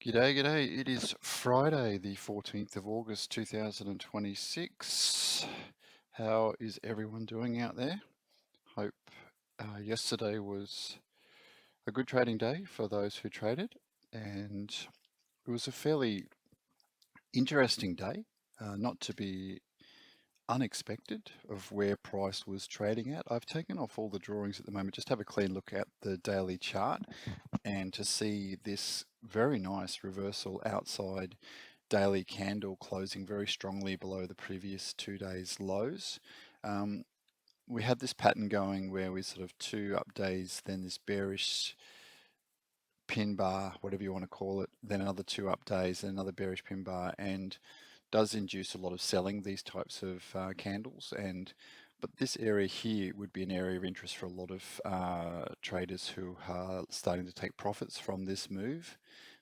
G'day, g'day. It is Friday, the 14th of August, 2026. How is everyone doing out there? Hope yesterday was a good trading day for those who traded, and it was a fairly interesting day, not to be unexpected of where price was trading at. I've taken off all the drawings at the moment, just have a clean look at the daily chart and to see this very nice reversal outside daily candle closing very strongly below the previous 2 days lows. We had this pattern going where we sort of two up days, then this bearish pin bar, whatever you want to call it, then another two up days, then another bearish pin bar, and does induce a lot of selling, these types of candles. But this area here would be an area of interest for a lot of traders who are starting to take profits from this move,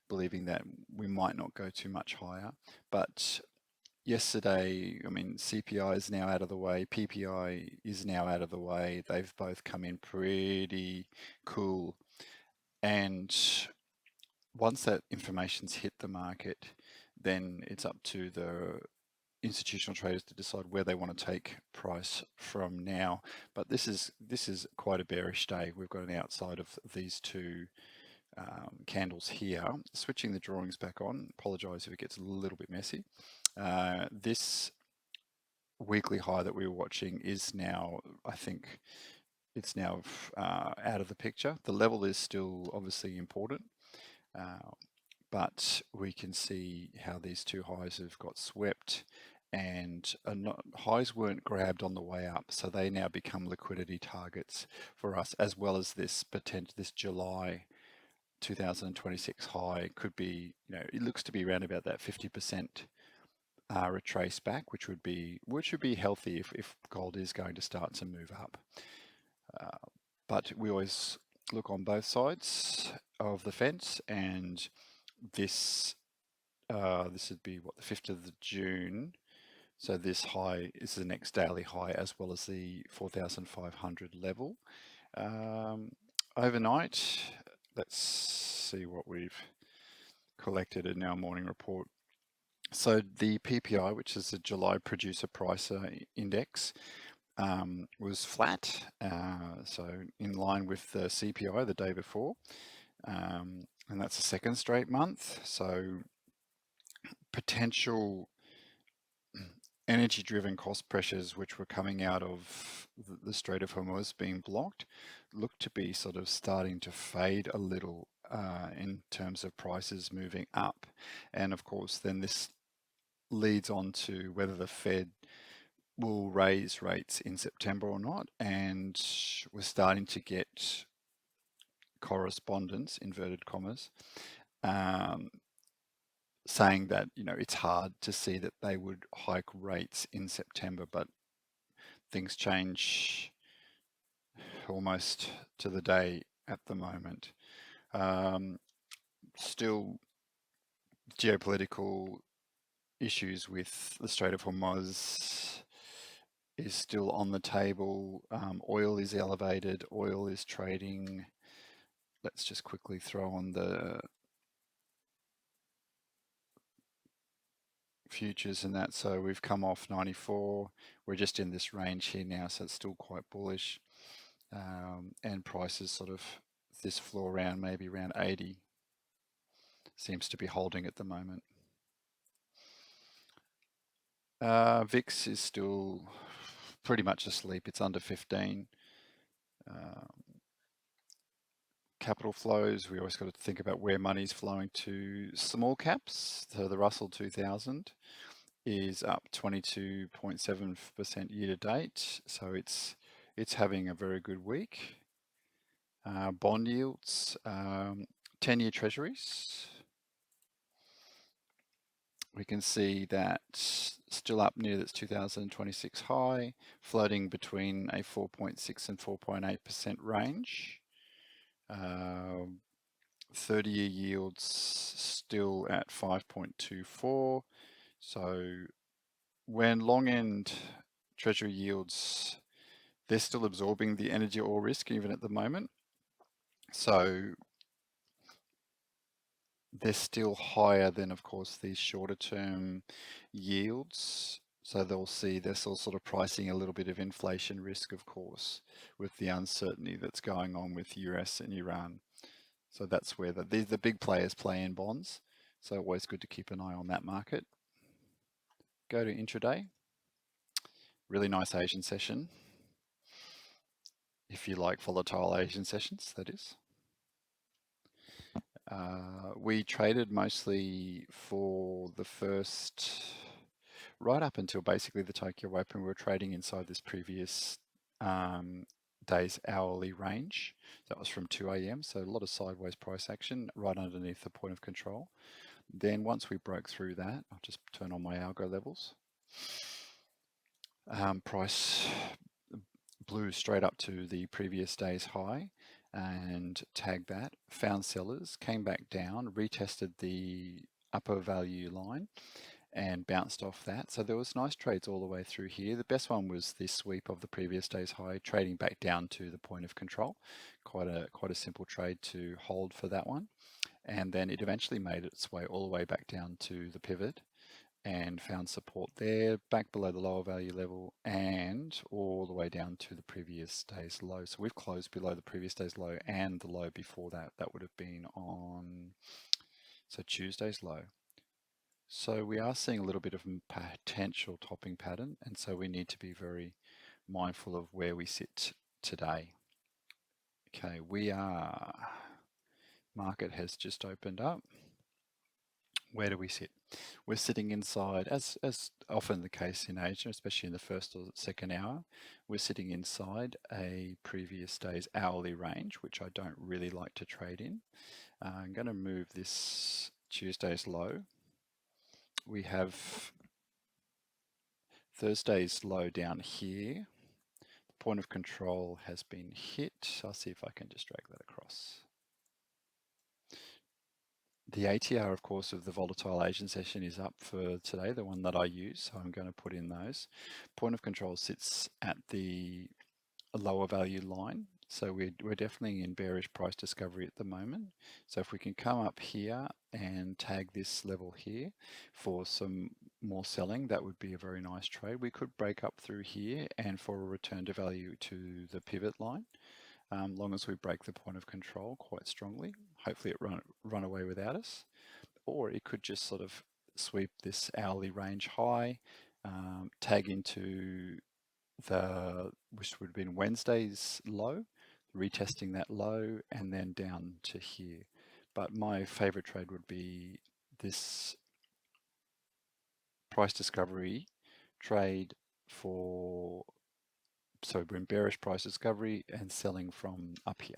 believing that we might not go too much higher. But yesterday, I mean, CPI is now out of the way, PPI is now out of the way. They've both come in pretty cool. And once that information's hit the market, then it's up to the institutional traders to decide where they want to take price from now. But this is quite a bearish day. We've got an outside of these two candles here. Switching the drawings back on, apologize if it gets a little bit messy. This weekly high that we were watching is now, I think, it's now out of the picture. The level is still obviously important, but we can see how these two highs have got swept, and highs weren't grabbed on the way up, so they now become liquidity targets for us, as well as this July 2026 high could be, it looks to be around about that 50% retrace back, which would be healthy if gold is going to start to move up. But we always look on both sides of the fence, and this would be what, the 5th of June. So this high is the next daily high, as well as the 4,500 level. Overnight, let's see what we've collected in our morning report. So the PPI, which is the July Producer Price Index, was flat, so in line with the CPI the day before, and that's the second straight month. So potential energy-driven cost pressures, which were coming out of the Strait of Hormuz being blocked, look to be sort of starting to fade a little in terms of prices moving up. And of course, then this leads on to whether the Fed will raise rates in September or not. And we're starting to get correspondence, inverted commas, saying that, it's hard to see that they would hike rates in September, but things change almost to the day at the moment. Still geopolitical issues with the Strait of Hormuz is still on the table. Oil is elevated, oil is trading. Let's just quickly throw on the futures and that. So we've come off 94. We're just in this range here now, so it's still quite bullish. And prices sort of this floor around, maybe around 80, seems to be holding at the moment. VIX is still pretty much asleep. It's under 15. Capital flows, we always got to think about where money's flowing to. Small caps, so the Russell 2000 is up 22.7% year to date, so it's having a very good week. Bond yields, 10-year treasuries, we can see that still up near this 2026 high, floating between a 4.6 and 4.8% range. 30-year yields still at 5.24. So when long end treasury yields, they're still absorbing the energy or risk even at the moment. So they're still higher than, of course, these shorter term yields. So they're still sort of pricing a little bit of inflation risk, of course, with the uncertainty that's going on with US and Iran. So that's where the big players play in bonds. So always good to keep an eye on that market. Go to intraday. Really nice Asian session. If you like volatile Asian sessions, that is. We traded mostly for the first, right up until basically the Tokyo Open. We were trading inside this previous day's hourly range. That was from 2 a.m. So a lot of sideways price action right underneath the point of control. Then once we broke through that, I'll just turn on my algo levels. Price blew straight up to the previous day's high and tagged that, found sellers, came back down, retested the upper value line and bounced off that. So there was nice trades all the way through here. The best one was this sweep of the previous day's high, trading back down to the point of control. Quite a simple trade to hold for that one. And then it eventually made its way all the way back down to the pivot and found support there, back below the lower value level and all the way down to the previous day's low. So we've closed below the previous day's low and the low before that. That would have been on, so Tuesday's low. So we are seeing a little bit of potential topping pattern, and so we need to be very mindful of where we sit today. Okay, market has just opened up. Where do we sit? We're sitting inside, as often the case in Asia, especially in the first or second hour, we're sitting inside a previous day's hourly range, which I don't really like to trade in. I'm going to move this Tuesday's low. We have Thursday's low down here. The point of control has been hit. I'll see if I can just drag that across. The ATR, of course, of the volatile Asian session is up for today, the one that I use, so I'm going to put in those. Point of control sits at the lower value line, so we're definitely in bearish price discovery at the moment. So if we can come up here and tag this level here for some more selling, that would be a very nice trade. We could break up through here and for a return to value to the pivot line. Long as we break the point of control quite strongly. Hopefully it run away without us. Or it could just sort of sweep this hourly range high, tag into which would have been Wednesday's low, retesting that low, and then down to here. But my favorite trade would be this price discovery trade for, so we're in bearish price discovery and selling from up here.